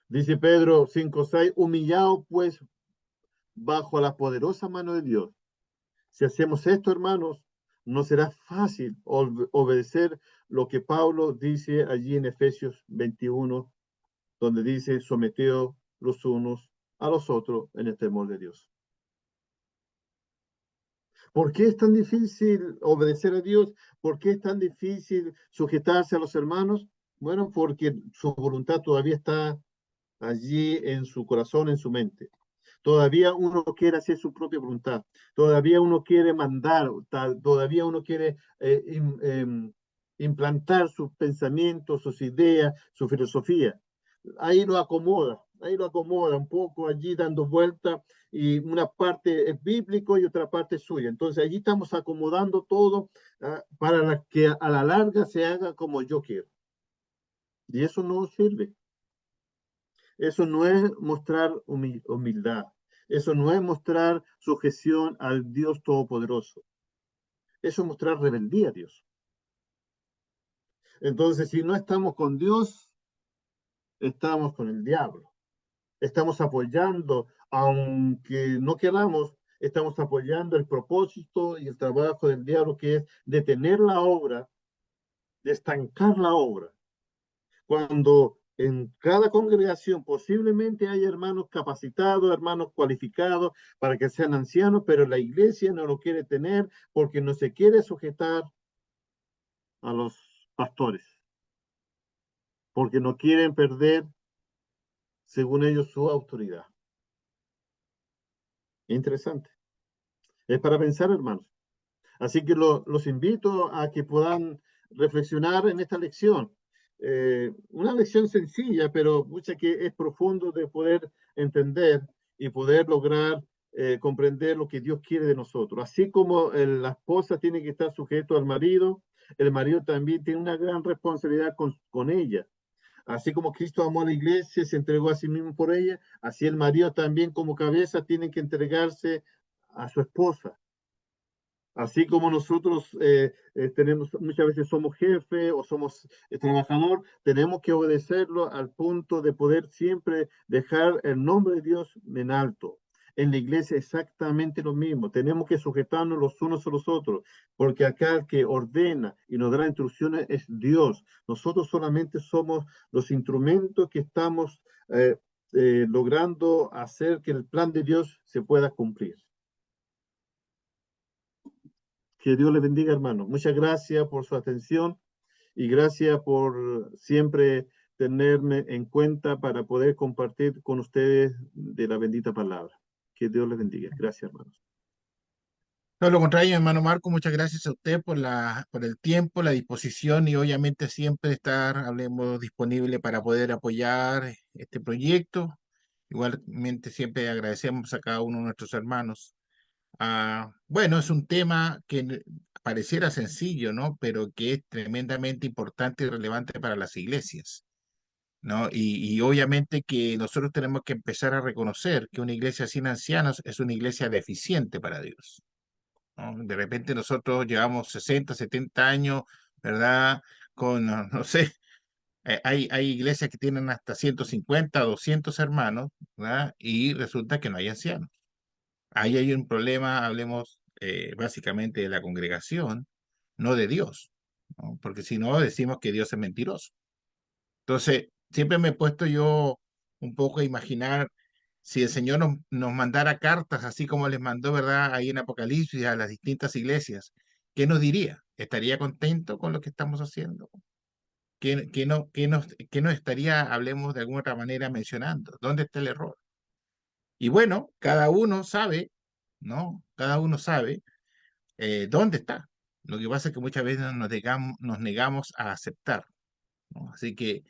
Dice Pedro 5:6, humillado pues bajo la poderosa mano de Dios. Si hacemos esto, hermanos, no será fácil obedecer lo que Pablo dice allí en Efesios 21, donde dice, someteos los unos a los otros en el temor de Dios. ¿Por qué es tan difícil obedecer a Dios? ¿Por qué es tan difícil sujetarse a los hermanos? Bueno, porque su voluntad todavía está allí en su corazón, en su mente. Todavía uno quiere hacer su propia voluntad, todavía uno quiere mandar, todavía uno quiere implantar sus pensamientos, sus ideas, su filosofía. Ahí lo acomoda un poco allí dando vuelta y una parte es bíblico y otra parte es suya. Entonces allí estamos acomodando todo para que a la larga se haga como yo quiero. Y eso no sirve. Eso no es mostrar humildad. Eso no es mostrar sujeción al Dios Todopoderoso. Eso es mostrar rebeldía a Dios. Entonces, si no estamos con Dios, estamos con el diablo. Estamos apoyando, aunque no queramos, estamos apoyando el propósito y el trabajo del diablo, que es detener la obra, de estancar la obra. Cuando en cada congregación posiblemente hay hermanos capacitados, hermanos cualificados para que sean ancianos, pero la iglesia no lo quiere tener porque no se quiere sujetar a los pastores, porque no quieren perder, según ellos, su autoridad. Interesante. Es para pensar, hermanos. Así que los invito a que puedan reflexionar en esta lección. Una lección sencilla, pero mucha que es profundo de poder entender y poder lograr comprender lo que Dios quiere de nosotros. Así como la esposa tiene que estar sujeto al marido, el marido también tiene una gran responsabilidad con ella. Así como Cristo amó a la iglesia, se entregó a sí mismo por ella, así el marido también como cabeza tiene que entregarse a su esposa. Así como nosotros tenemos, muchas veces somos jefe o somos trabajador, tenemos que obedecerlo al punto de poder siempre dejar el nombre de Dios en alto. En la iglesia exactamente lo mismo. Tenemos que sujetarnos los unos a los otros, porque acá el que ordena y nos da instrucciones es Dios. Nosotros solamente somos los instrumentos que estamos logrando hacer que el plan de Dios se pueda cumplir. Que Dios les bendiga, hermano. Muchas gracias por su atención y gracias por siempre tenerme en cuenta para poder compartir con ustedes de la bendita palabra. Que Dios les bendiga. Gracias, hermanos. Todo lo contrario, hermano Marco, muchas gracias a usted por el tiempo, la disposición y obviamente siempre estar, hablemos, disponible para poder apoyar este proyecto. Igualmente siempre agradecemos a cada uno de nuestros hermanos. Bueno, es un tema que pareciera sencillo, ¿no? Pero que es tremendamente importante y relevante para las iglesias, ¿no? Y obviamente que nosotros tenemos que empezar a reconocer que una iglesia sin ancianos es una iglesia deficiente para Dios, ¿no? De repente nosotros llevamos 60, 70 años, ¿verdad? Con, no sé, hay iglesias que tienen hasta 150, 200 hermanos, ¿verdad? Y resulta que no hay ancianos. Ahí hay un problema, hablemos básicamente de la congregación, no de Dios, ¿no? Porque si no, decimos que Dios es mentiroso. Entonces, siempre me he puesto yo un poco a imaginar si el Señor nos mandara cartas, así como les mandó, ¿verdad? Ahí en Apocalipsis a las distintas iglesias, ¿qué nos diría? ¿Estaría contento con lo que estamos haciendo? ¿Qué nos estaría, hablemos de alguna otra manera, mencionando? ¿Dónde está el error? Y bueno, cada uno sabe, ¿no? Cada uno sabe dónde está. Lo que pasa es que muchas veces nos negamos a aceptar, ¿no? Así que,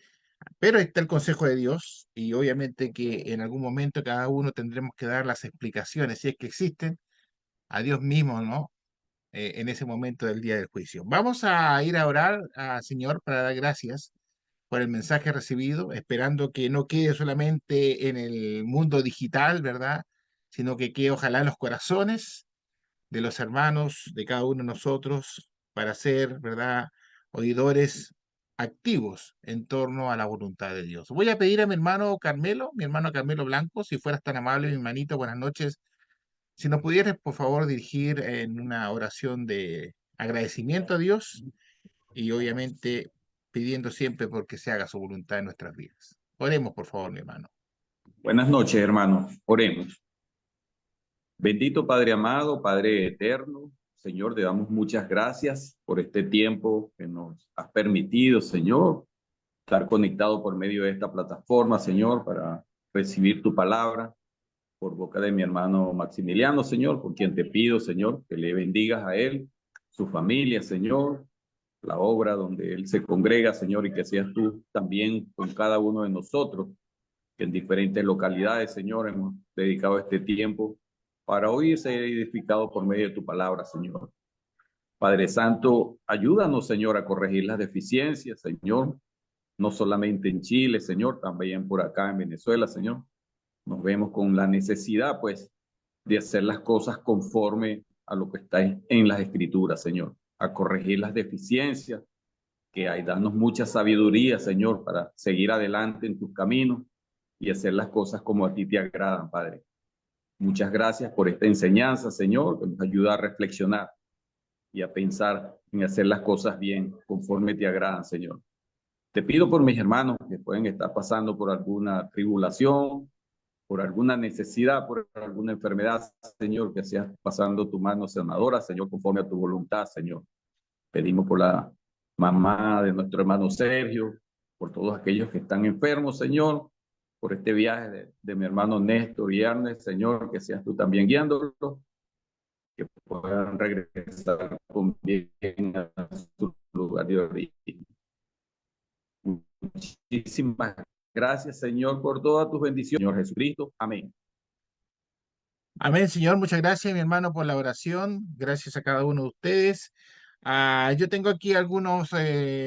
pero ahí está el consejo de Dios y obviamente que en algún momento cada uno tendremos que dar las explicaciones, si es que existen, a Dios mismo, ¿no? En ese momento del día del juicio. Vamos a ir a orar al Señor para dar gracias por el mensaje recibido, esperando que no quede solamente en el mundo digital, ¿verdad? Sino que quede ojalá en los corazones de los hermanos, de cada uno de nosotros, para ser, ¿verdad?, oidores activos en torno a la voluntad de Dios. Voy a pedir a mi hermano Carmelo Blanco, si fueras tan amable, mi hermanito, buenas noches, si nos pudieras, por favor, dirigir en una oración de agradecimiento a Dios y obviamente pidiendo siempre porque se haga su voluntad en nuestras vidas. Oremos, por favor, mi hermano. Buenas noches, hermanos. Oremos. Bendito Padre amado, Padre eterno, Señor, te damos muchas gracias por este tiempo que nos has permitido, Señor, estar conectado por medio de esta plataforma, Señor, para recibir tu palabra por boca de mi hermano Maximiliano, Señor, por quien te pido, Señor, que le bendigas a él, su familia, Señor, la obra donde él se congrega, Señor, y que seas tú también con cada uno de nosotros, que en diferentes localidades, Señor, hemos dedicado este tiempo para oír ser edificado por medio de tu palabra, Señor. Padre Santo, ayúdanos, Señor, a corregir las deficiencias, Señor, no solamente en Chile, Señor, también por acá en Venezuela, Señor. Nos vemos con la necesidad, pues, de hacer las cosas conforme a lo que está en las Escrituras, Señor, a corregir las deficiencias que hay. Danos mucha sabiduría, Señor, para seguir adelante en tus caminos y hacer las cosas como a ti te agradan, Padre. Muchas gracias por esta enseñanza, Señor, que nos ayuda a reflexionar y a pensar en hacer las cosas bien, conforme te agradan, Señor. Te pido por mis hermanos que pueden estar pasando por alguna tribulación, por alguna necesidad, por alguna enfermedad, Señor, que seas pasando tu mano sanadora, Señor, conforme a tu voluntad, Señor. Pedimos por la mamá de nuestro hermano Sergio, por todos aquellos que están enfermos, Señor, por este viaje de mi hermano Néstor y Ernest, Señor, que seas tú también guiándolos. que puedan regresar con bien a su lugar de origen. Muchísimas gracias, Señor, por todas tus bendiciones, Señor Jesucristo. Amén. Amén, Señor. Muchas gracias, mi hermano, por la oración. Gracias a cada uno de ustedes. Yo tengo aquí algunos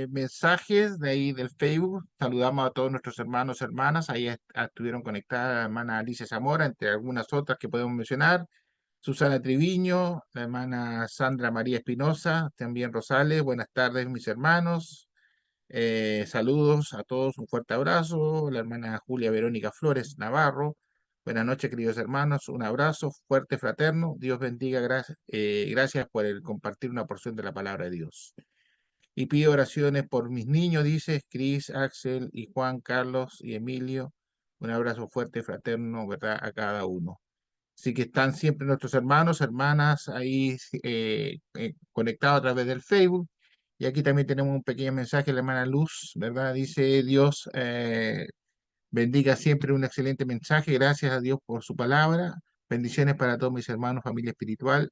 mensajes de ahí del Facebook. Saludamos a todos nuestros hermanos, hermanas. Ahí estuvieron conectadas la hermana Alicia Zamora, entre algunas otras que podemos mencionar. Susana Triviño, la hermana Sandra María Espinosa, también Rosales. Buenas tardes, mis hermanos. Saludos a todos, un fuerte abrazo. La hermana Julia Verónica Flores Navarro. Buenas noches, queridos hermanos. Un abrazo fuerte, fraterno. Dios bendiga. Gracias por el compartir una porción de la palabra de Dios. Y pido oraciones por mis niños, dice Cris, Axel y Juan, Carlos y Emilio. Un abrazo fuerte, fraterno, ¿verdad? A cada uno. Así que están siempre nuestros hermanos, hermanas ahí conectados a través del Facebook. Y aquí también tenemos un pequeño mensaje de la hermana Luz, ¿verdad? Dice Dios bendiga siempre, un excelente mensaje. Gracias a Dios por su palabra. Bendiciones para todos mis hermanos, familia espiritual.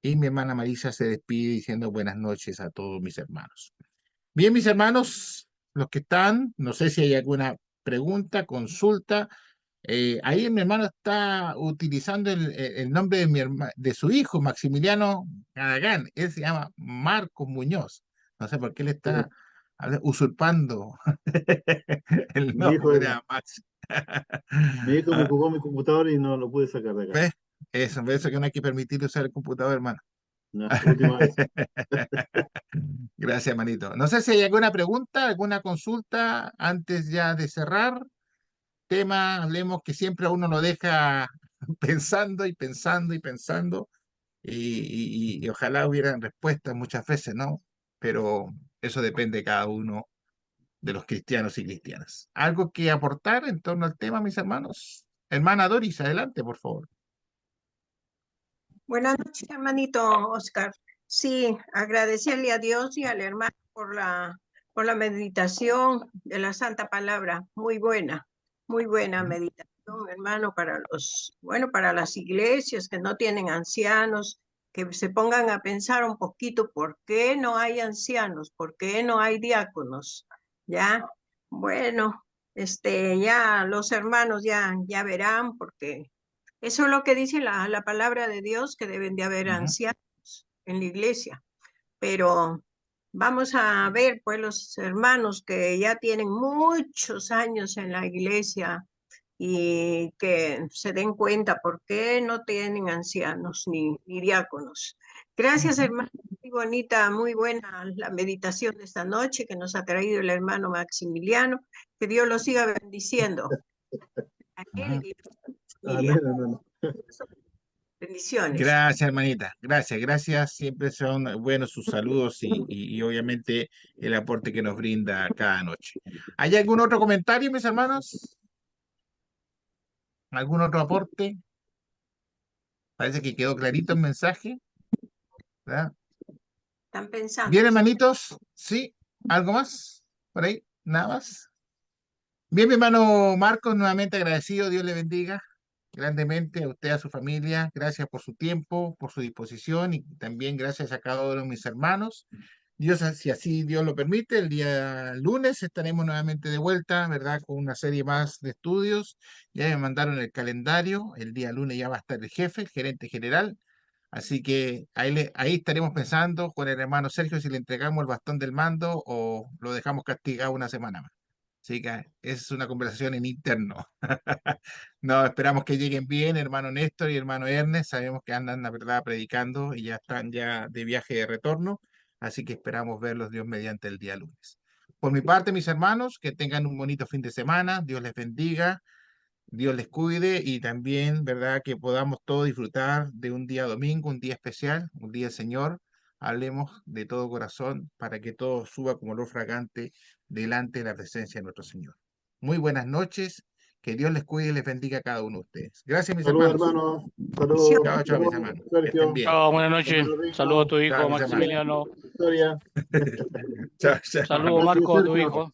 Y mi hermana Marisa se despide diciendo buenas noches a todos mis hermanos. Bien, mis hermanos, los que están, no sé si hay alguna pregunta, consulta. Ahí mi hermano está utilizando el nombre de, de su hijo, Maximiliano Aragán. Él se llama Marcos Muñoz. No sé por qué le está usurpando el Mi hijo, nombre a Max. mi hijo me ocupó mi computador y no lo pude sacar de acá. ¿Ves? Eso que no hay que permitirle usar el computador, hermano. No, última vez. Gracias, manito. No sé si hay alguna pregunta, alguna consulta antes ya de cerrar. Tema, hablemos que siempre a uno lo deja pensando y pensando y pensando y ojalá hubieran respuestas muchas veces, ¿no? Pero eso depende de cada uno de los cristianos y cristianas. ¿Algo que aportar en torno al tema, mis hermanos? Hermana Doris, adelante, por favor. Buenas noches, hermanito Oscar. Sí, agradecerle a Dios y al hermano por la meditación de la Santa Palabra. Muy buena meditación, hermano, para las iglesias que no tienen ancianos, que se pongan a pensar un poquito por qué no hay ancianos, por qué no hay diáconos, ¿ya? Bueno, ya los hermanos ya verán, porque eso es lo que dice la palabra de Dios, que deben de haber ancianos en la iglesia. Pero vamos a ver, pues, los hermanos que ya tienen muchos años en la iglesia y que se den cuenta por qué no tienen ancianos ni diáconos. Gracias, hermano. Muy bonita, muy buena la meditación de esta noche que nos ha traído el hermano Maximiliano. Que Dios lo siga bendiciendo. A él y a su familia. Amén, hermano. Bendiciones. Gracias, hermanita. Gracias. Siempre son buenos sus saludos y obviamente el aporte que nos brinda cada noche. ¿Hay algún otro comentario, mis hermanos? ¿Algún otro aporte? Parece que quedó clarito el mensaje, ¿verdad? Están pensando. Bien, hermanitos. ¿Sí? ¿Algo más? ¿Por ahí? ¿Nada más? Bien, mi hermano Marcos, nuevamente agradecido. Dios le bendiga grandemente a usted, a su familia. Gracias por su tiempo, por su disposición y también gracias a cada uno de mis hermanos. Dios, si así Dios lo permite, el día lunes estaremos nuevamente de vuelta, ¿verdad? Con una serie más de estudios. Ya me mandaron el calendario. El día lunes ya va a estar el jefe, el gerente general. Así que ahí estaremos pensando con el hermano Sergio si le entregamos el bastón del mando o lo dejamos castigado una semana más. Así que es una conversación en interno. No, esperamos que lleguen bien, hermano Néstor y hermano Ernest. Sabemos que andan, la verdad, predicando y ya están ya de viaje de retorno. Así que esperamos verlos Dios mediante el día lunes. Por mi parte, mis hermanos, que tengan un bonito fin de semana. Dios les bendiga. Dios les cuide y también, ¿verdad? Que podamos todos disfrutar de un día domingo, un día especial, un día del Señor. Hablemos de todo corazón para que todo suba como olor fragante delante de la presencia de nuestro Señor. Muy buenas noches. Que Dios les cuide y les bendiga a cada uno de ustedes. Gracias, mis Saludos, hermanos. hermano. Saludos. Chao, mis hermanos. Que estén Sergio. bien. Chao, buenas noches. Hermano Rico. Saludos a tu hijo Chao, mis hermanos. Maximiliano. Victoria. Chao. Saludos, Gracias, Marco, a tu Sergio. hijo.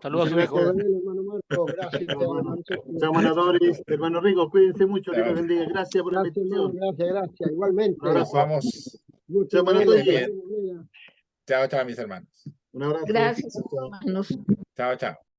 Saludos a Muchas su hijo. gracias, hermano Marco. Marco. Gracias, hermano. Chao, hermano Doris. Hermano Rico, cuídense mucho. Dios Chao. los bendiga. Gracias por la Gracias, hermano. invitación. Gracias. Igualmente. Un abrazo. Vamos. Mucho Chao, hermano gusto. Toye. Chao, chao, mis hermanos. Un abrazo. Gracias, Chao. hermanos. Chao, chao.